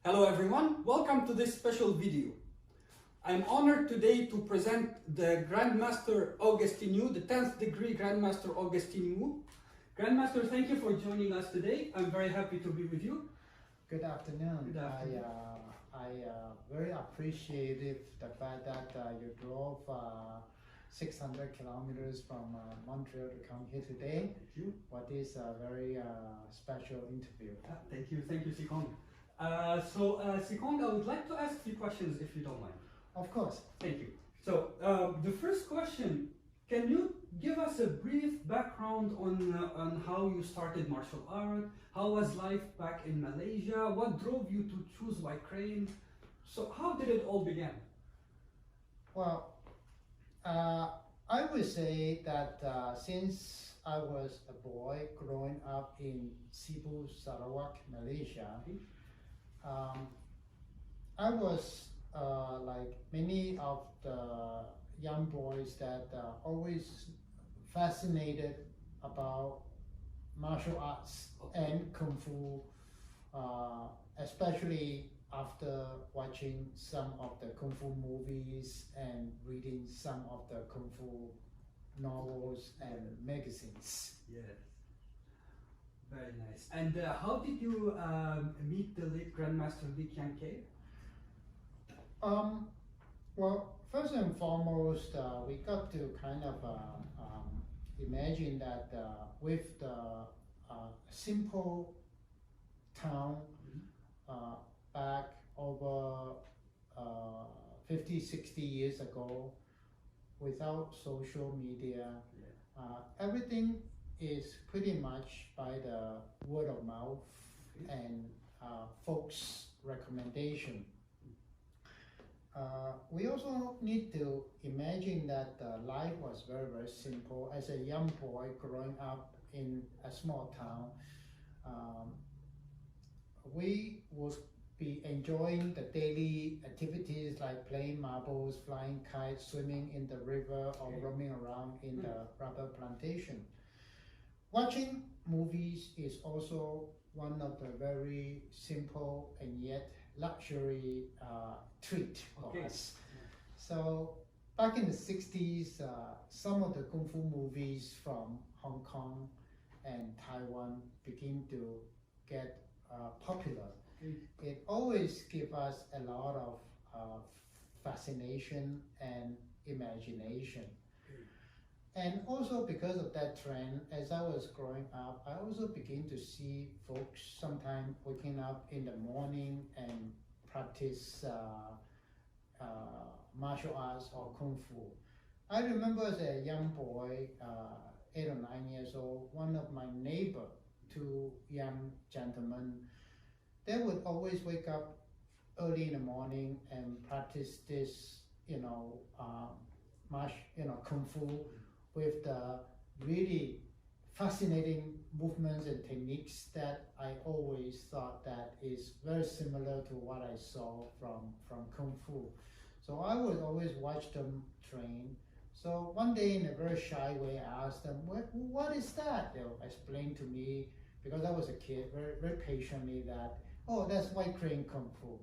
Hello everyone, welcome to this special video. I'm honored today to present the Grandmaster Augustin Wu, the 10th degree Grandmaster Augustin Wu. Grandmaster, thank you for joining us today. I'm very happy to be with you. Good afternoon. Good afternoon. I very appreciative the fact that you drove 600 kilometers from Montreal to come here today. Thank you. What is a very special interview. Thank you, Sikong. Sikong, I would like to ask a few questions if you don't mind. Of course. Thank you. So, the first question, can you give us a brief background on how you started martial art? How was life back in Malaysia? What drove you to choose white crane? So, how did it all begin? Well, I would say that since I was a boy growing up in Cebu, Sarawak, Malaysia, I was like many of the young boys that always fascinated about martial arts and Kung Fu, especially after watching some of the Kung Fu movies and reading some of the Kung Fu novels and magazines. Yes. Very nice. And how did you meet the late Grandmaster Kheir? Well, first and foremost, we got to kind of imagine that with the simple town back over 50, 60 years ago, without social media, everything is pretty much by the word of mouth and folks' recommendation. We also need to imagine that life was very, very simple. As a young boy growing up in a small town, we would be enjoying the daily activities like playing marbles, flying kites, swimming in the river, or roaming around in the rubber plantation. Watching movies is also one of the very simple and yet luxury treat for us. So back in the 60s, some of the Kung Fu movies from Hong Kong and Taiwan begin to get popular. It always gives us a lot of fascination and imagination. And also because of that trend, as I was growing up, I also began to see folks sometimes waking up in the morning and practice martial arts or Kung Fu. I remember as a young boy, 8 or 9 years old, one of my neighbor, two young gentlemen, they would always wake up early in the morning and practice this, Kung Fu with the really fascinating movements and techniques that I always thought that is very similar to what I saw from Kung Fu. So I would always watch them train. So one day in a very shy way, I asked them, what is that? They'll explain to me, because I was a kid, very, very patiently that, oh, that's white crane Kung Fu.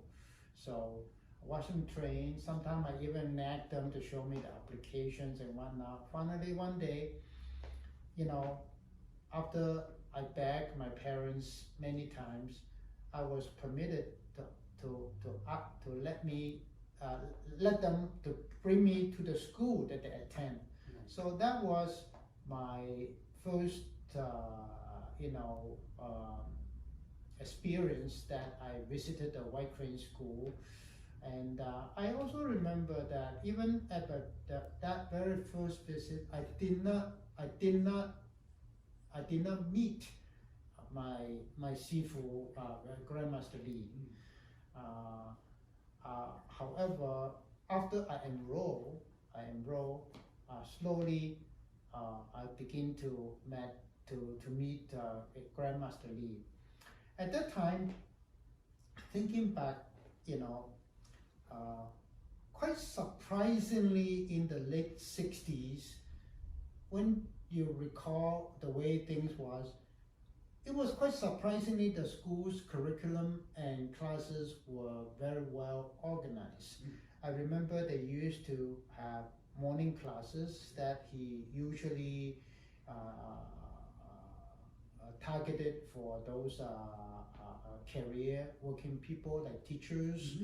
So I watched them train. Sometimes I even nagged them to show me the applications and whatnot. Finally, one day, after I begged my parents many times, I was permitted to let them to bring me to the school that they attend. So that was my first, experience that I visited the White Crane School. And I also remember that even at that very first visit, I did not meet my Sifu, Grandmaster Lee. However, after I enroll slowly. I begin to meet Grandmaster Lee. At that time, thinking back, quite surprisingly, in the late 60s, when you recall the way things was, it was quite surprisingly the school's curriculum and classes were very well organized. I remember they used to have morning classes that he usually targeted for those career working people like teachers,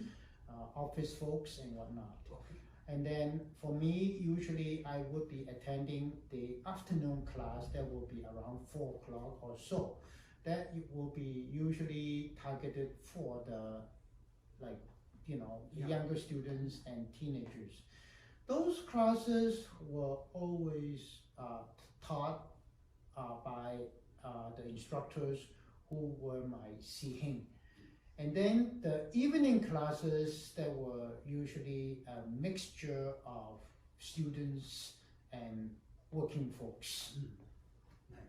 office folks and whatnot. Okay. And then for me, usually I would be attending the afternoon class that will be around 4 o'clock or so. That it will be usually targeted for the, like, you know, younger students and teenagers. Those classes were always taught by the instructors who were my sihing. And then the evening classes, there were usually a mixture of students and working folks. Nice.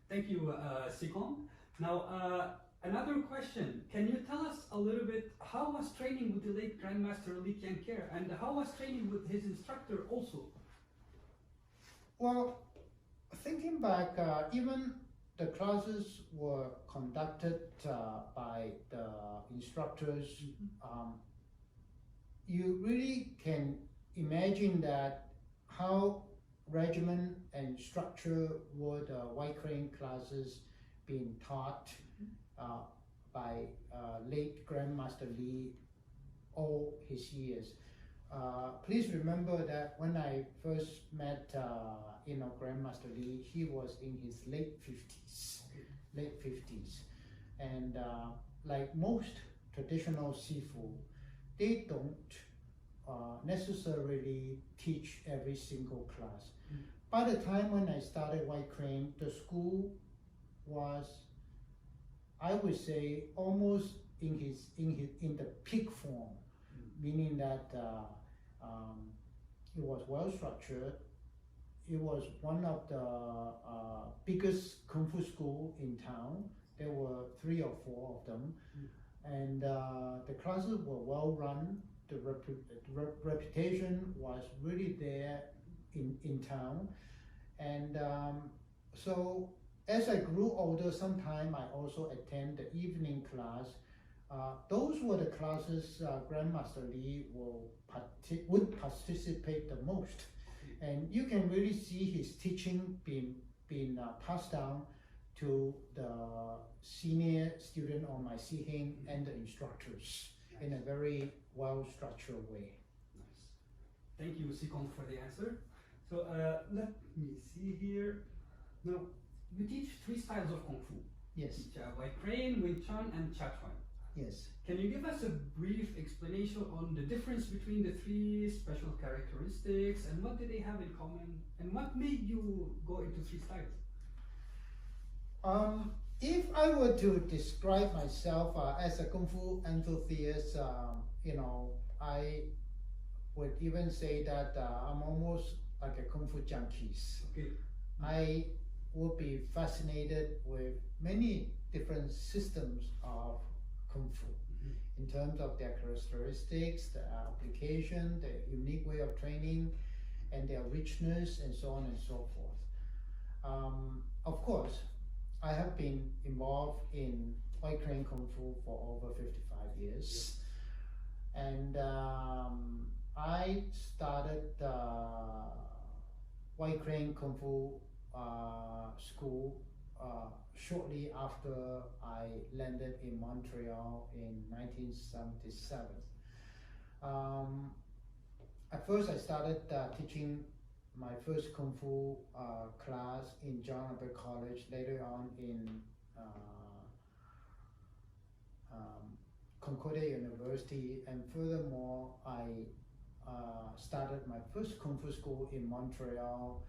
Thank you, Sikon. Now, another question. Can you tell us a little bit, how was training with the late Grandmaster Kheir, and how was training with his instructor also? Well, thinking back, even the classes were conducted by the instructors. You really can imagine that how regimen and structure were the White Crane classes being taught by late Grandmaster Lee all his years. Please remember that when I first met Grandmaster Lee, he was in his late 50s. And like most traditional Sifu, they don't necessarily teach every single class. By the time when I started White Crane, the school was, I would say, almost in the peak form, meaning that it was well structured. It was one of the biggest Kung Fu school in town. There were 3 or 4 of them, and the classes were well run. The reputation was really there in town, and so as I grew older, sometime I also attend the evening class. Those were the classes Grandmaster Lee would participate the most, and you can really see his teaching being passed down to the senior student or my sihing and the instructors in a very well-structured way. Nice. Thank you, Sikon, for the answer. So let me see here. Now, you teach 3 styles of Kung Fu. Yes. You teach White Crane, Wing Chun, and Chun. Yes. Can you give us a brief explanation on the difference between the 3 special characteristics, and what do they have in common, and what made you go into 3 styles? If I were to describe myself as a Kung Fu enthusiast, I would even say that I'm almost like a Kung Fu junkies. Okay. I would be fascinated with many different systems of Kung Fu in terms of their characteristics, the application, the unique way of training, and their richness, and so on and so forth. Of course, I have been involved in White Crane Kung Fu for over 55 years. And I started White Crane Kung Fu school shortly after I landed in Montreal in 1977. At first I started teaching my first Kung Fu class in John Albert College, later on in Concordia University, and furthermore I started my first Kung Fu school in Montreal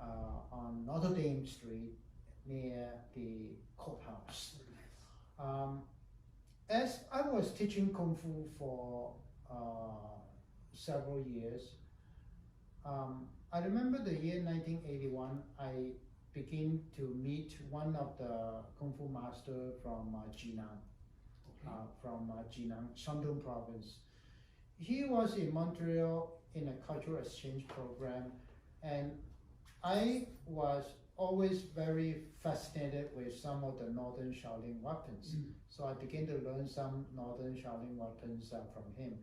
on Notre Dame Street near the courthouse. As I was teaching Kung Fu for several years, I remember the year 1981, I began to meet one of the Kung Fu master from Jinan, Shandong province. He was in Montreal in a cultural exchange program, and I was always very fascinated with some of the northern Shaolin weapons. So I began to learn some northern Shaolin weapons from him.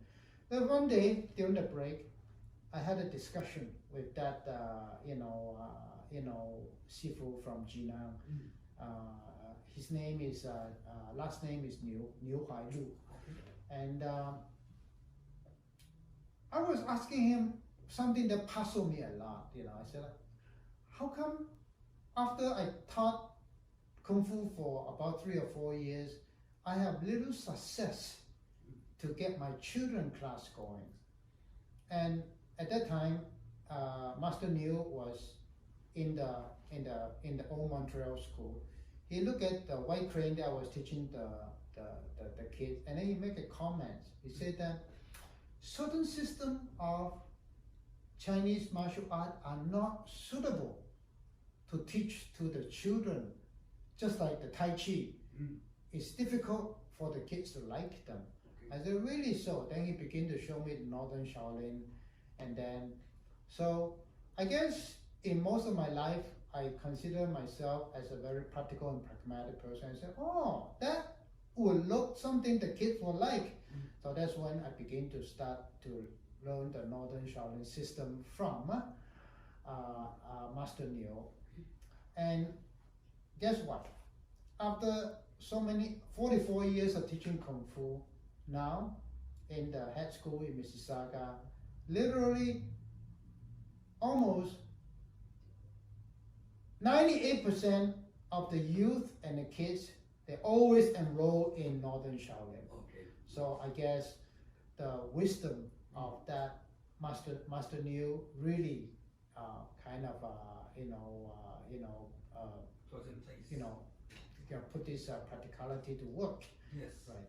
Then one day during the break, I had a discussion with that Sifu from Jinan. His name is last name is Niu Huai Lu, and I was asking him something that puzzled me a lot. I said, how come after I taught Kung Fu for about 3 or 4 years, I have little success to get my children class going? And at that time, Master Niu was in the old Montreal school. He looked at the white crane that I was teaching the kids, and then he made a comment. He said that certain system of Chinese martial art are not suitable to teach to the children, just like the Tai Chi. It's difficult for the kids to like them. I said, really so? Then he began to show me the Northern Shaolin, and then, so I guess in most of my life, I consider myself as a very practical and pragmatic person. I said, oh, that will look something the kids will like. So that's when I began to start to learn the Northern Shaolin system from Master Niu. And guess what? After so many 44 years of teaching Kung Fu, now in the head school in Mississauga, literally almost 98% of the youth and the kids, they always enroll in Northern Shaolin. So I guess the wisdom of that Master Niu really was in place. Put this practicality to work. Yes. Right.